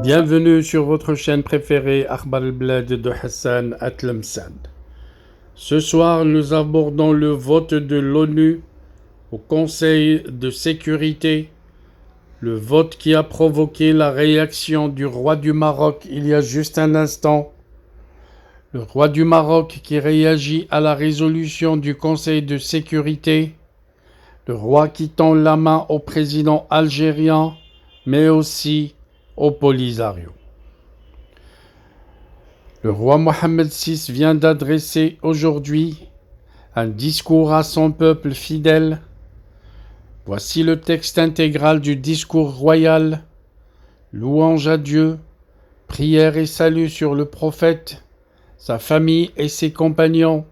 Bienvenue sur votre chaîne préférée Akhbar al-Blad de Hassan Atlamsan. Ce soir, nous abordons le vote de l'ONU au Conseil de sécurité, le vote qui a provoqué la réaction du roi du Maroc il y a juste un instant. Le roi du Maroc qui réagit à la résolution du Conseil de sécurité, le roi qui tend la main au président algérien, mais aussi au Polisario. Le roi Mohammed VI vient d'adresser aujourd'hui un discours à son peuple fidèle. Voici le texte intégral du discours royal. Louange à Dieu, prière et salut sur le prophète, sa famille et ses compagnons.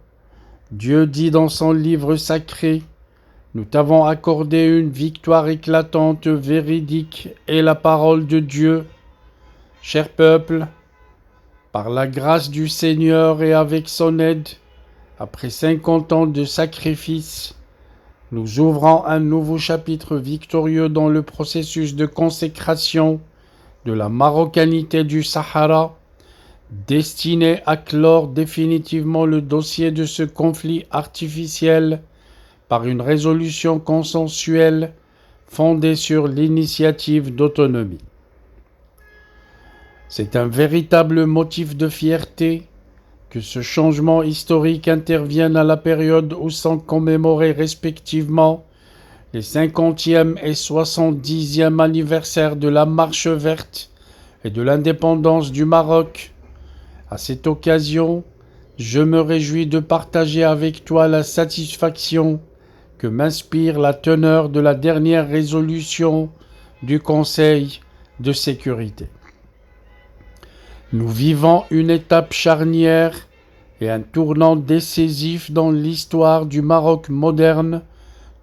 Dieu dit dans son livre sacré: nous t'avons accordé une victoire éclatante, véridique, et la parole de Dieu. Cher peuple, par la grâce du Seigneur et avec son aide, après 50 ans de sacrifice, nous ouvrons un nouveau chapitre victorieux dans le processus de consécration de la marocanité du Sahara, destiné à clore définitivement le dossier de ce conflit artificiel par une résolution consensuelle fondée sur l'initiative d'autonomie. C'est un véritable motif de fierté que ce changement historique intervienne à la période où sont commémorés respectivement les 50e et 70e anniversaires de la Marche verte et de l'indépendance du Maroc. À cette occasion, je me réjouis de partager avec toi la satisfaction que m'inspire la teneur de la dernière résolution du Conseil de sécurité. Nous vivons une étape charnière et un tournant décisif dans l'histoire du Maroc moderne.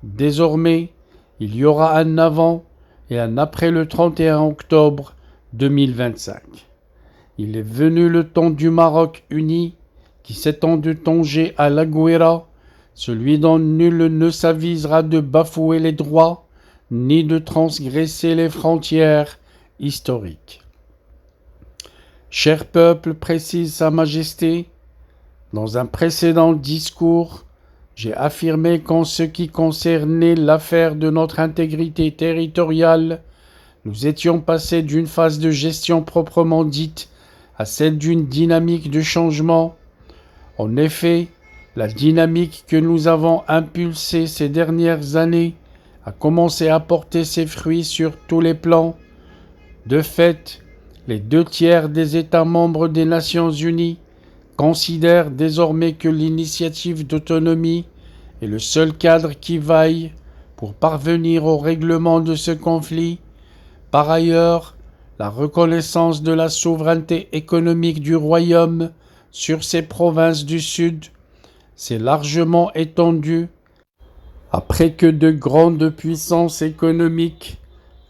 Désormais, il y aura un avant et un après le 31 octobre 2025. Il est venu le temps du Maroc uni qui s'étend de Tanger à La Gouira, celui dont nul ne s'avisera de bafouer les droits ni de transgresser les frontières historiques. Cher peuple, précise Sa Majesté, dans un précédent discours, j'ai affirmé qu'en ce qui concernait l'affaire de notre intégrité territoriale, nous étions passés d'une phase de gestion proprement dite à celle d'une dynamique de changement. En effet, la dynamique que nous avons impulsée ces dernières années a commencé à porter ses fruits sur tous les plans. De fait, les 2/3 des États membres des Nations Unies considèrent désormais que l'initiative d'autonomie est le seul cadre qui vaille pour parvenir au règlement de ce conflit. Par ailleurs, la reconnaissance de la souveraineté économique du Royaume sur ses provinces du Sud s'est largement étendue après que de grandes puissances économiques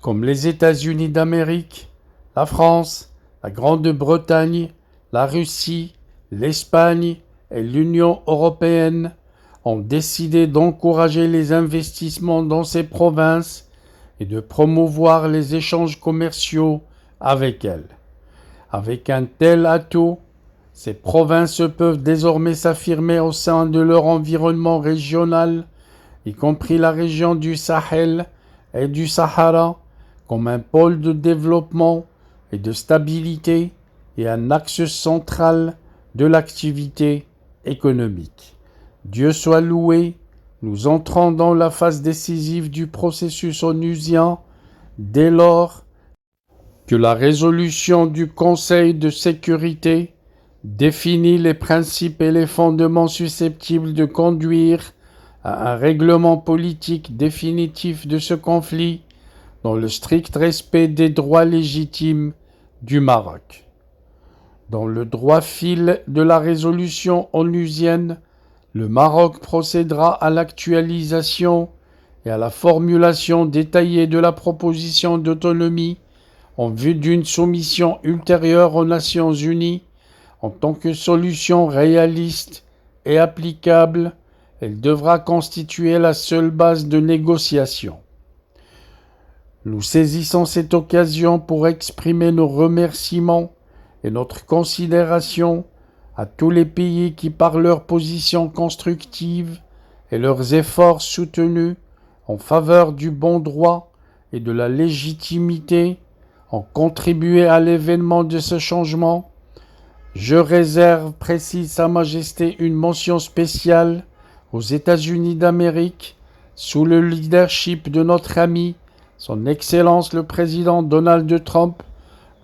comme les États-Unis d'Amérique, la France, la Grande-Bretagne, la Russie, l'Espagne et l'Union européenne ont décidé d'encourager les investissements dans ces provinces et de promouvoir les échanges commerciaux avec elles. Avec un tel atout, ces provinces peuvent désormais s'affirmer au sein de leur environnement régional, y compris la région du Sahel et du Sahara, comme un pôle de développement et de stabilité et un axe central de l'activité économique. Dieu soit loué, nous entrons dans la phase décisive du processus onusien dès lors que la résolution du Conseil de sécurité définit les principes et les fondements susceptibles de conduire à un règlement politique définitif de ce conflit dans le strict respect des droits légitimes du Maroc. Dans le droit fil de la résolution onusienne, le Maroc procédera à l'actualisation et à la formulation détaillée de la proposition d'autonomie en vue d'une soumission ultérieure aux Nations Unies. En tant que solution réaliste et applicable, elle devra constituer la seule base de négociation. Nous saisissons cette occasion pour exprimer nos remerciements et notre considération à tous les pays qui, par leur position constructive et leurs efforts soutenus en faveur du bon droit et de la légitimité, ont contribué à l'événement de ce changement. Je réserve, précise Sa Majesté, une mention spéciale aux États-Unis d'Amérique, sous le leadership de notre ami, Son Excellence le Président Donald Trump,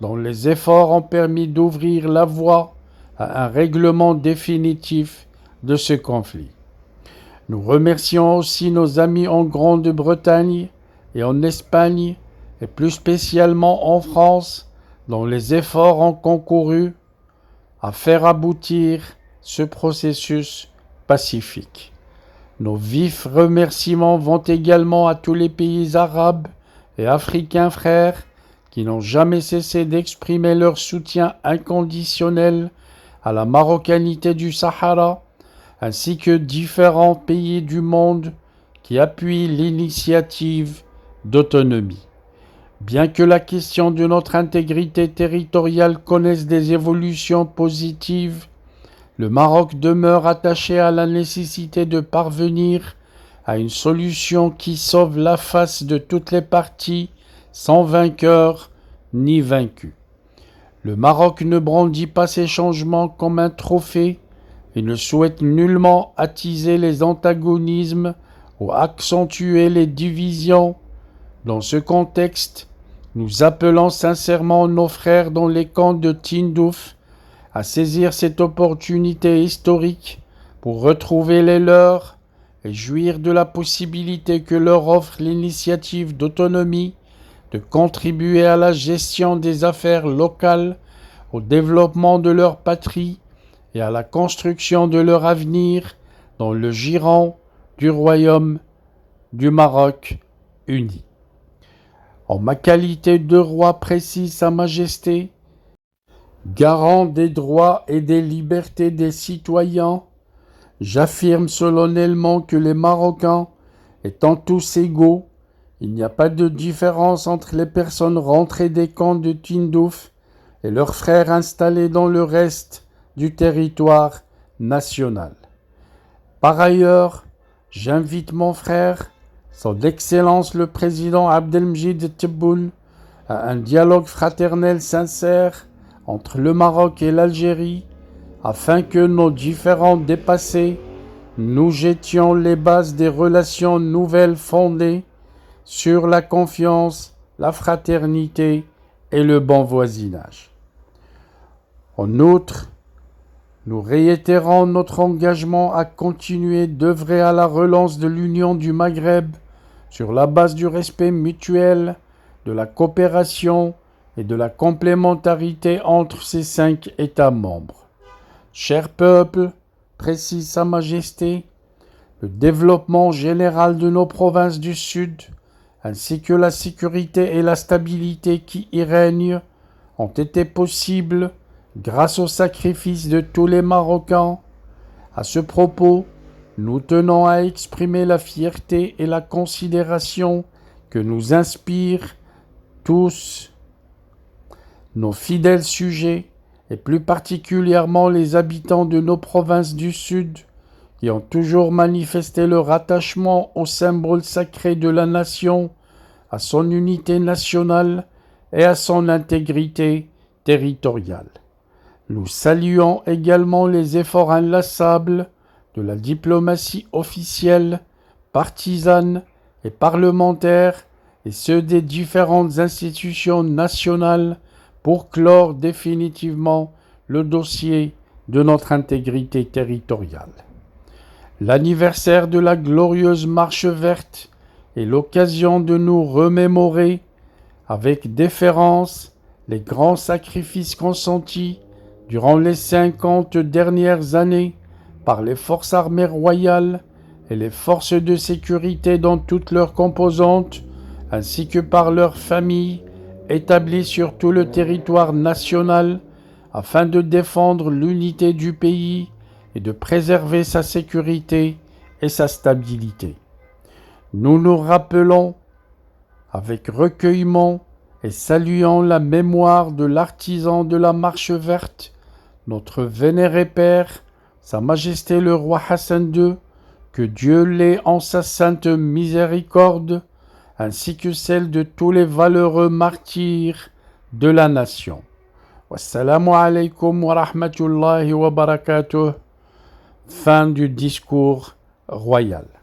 dont les efforts ont permis d'ouvrir la voie à un règlement définitif de ce conflit. Nous remercions aussi nos amis en Grande-Bretagne et en Espagne, et plus spécialement en France, dont les efforts ont concouru à faire aboutir ce processus pacifique. Nos vifs remerciements vont également à tous les pays arabes et africains frères qui n'ont jamais cessé d'exprimer leur soutien inconditionnel à la marocanité du Sahara, ainsi que différents pays du monde qui appuient l'initiative d'autonomie. Bien que la question de notre intégrité territoriale connaisse des évolutions positives, le Maroc demeure attaché à la nécessité de parvenir à une solution qui sauve la face de toutes les parties, sans vainqueur ni vaincu. Le Maroc ne brandit pas ces changements comme un trophée et ne souhaite nullement attiser les antagonismes ou accentuer les divisions. Dans ce contexte, nous appelons sincèrement nos frères dans les camps de Tindouf à saisir cette opportunité historique pour retrouver les leurs et jouir de la possibilité que leur offre l'initiative d'autonomie de contribuer à la gestion des affaires locales, au développement de leur patrie et à la construction de leur avenir dans le giron du Royaume du Maroc uni. En ma qualité de roi, précise Sa Majesté, garant des droits et des libertés des citoyens, j'affirme solennellement que les Marocains, étant tous égaux, il n'y a pas de différence entre les personnes rentrées des camps de Tindouf et leurs frères installés dans le reste du territoire national. Par ailleurs, j'invite mon frère, Son Excellence le Président Abdelmjid Tebboune, à un dialogue fraternel sincère entre le Maroc et l'Algérie, afin que nos différends dépassés, nous jetions les bases des relations nouvelles fondées sur la confiance, la fraternité et le bon voisinage. En outre, nous réitérons notre engagement à continuer d'œuvrer à la relance de l'Union du Maghreb sur la base du respect mutuel, de la coopération et de la complémentarité entre ces 5 États membres. Cher peuple, précise Sa Majesté, le développement général de nos provinces du Sud, ainsi que la sécurité et la stabilité qui y règnent, ont été possibles grâce au sacrifice de tous les Marocains. À ce propos, nous tenons à exprimer la fierté et la considération que nous inspirent tous nos fidèles sujets, et plus particulièrement les habitants de nos provinces du Sud, qui ont toujours manifesté leur attachement au symbole sacré de la nation, à son unité nationale et à son intégrité territoriale. Nous saluons également les efforts inlassables de la diplomatie officielle, partisane et parlementaire, et ceux des différentes institutions nationales pour clore définitivement le dossier de notre intégrité territoriale. L'anniversaire de la glorieuse Marche verte est l'occasion de nous remémorer avec déférence les grands sacrifices consentis durant les 50 dernières années par les forces armées royales et les forces de sécurité dans toutes leurs composantes, ainsi que par leurs familles établies sur tout le territoire national, afin de défendre l'unité du pays et de préserver sa sécurité et sa stabilité. Nous nous rappelons avec recueillement et saluant la mémoire de l'artisan de la Marche verte, notre vénéré père, Sa Majesté le roi Hassan II, que Dieu l'ait en sa sainte miséricorde, ainsi que celle de tous les valeureux martyrs de la nation. Wassalamu alaikum wa rahmatullahi wa barakatuh. Fin du discours royal.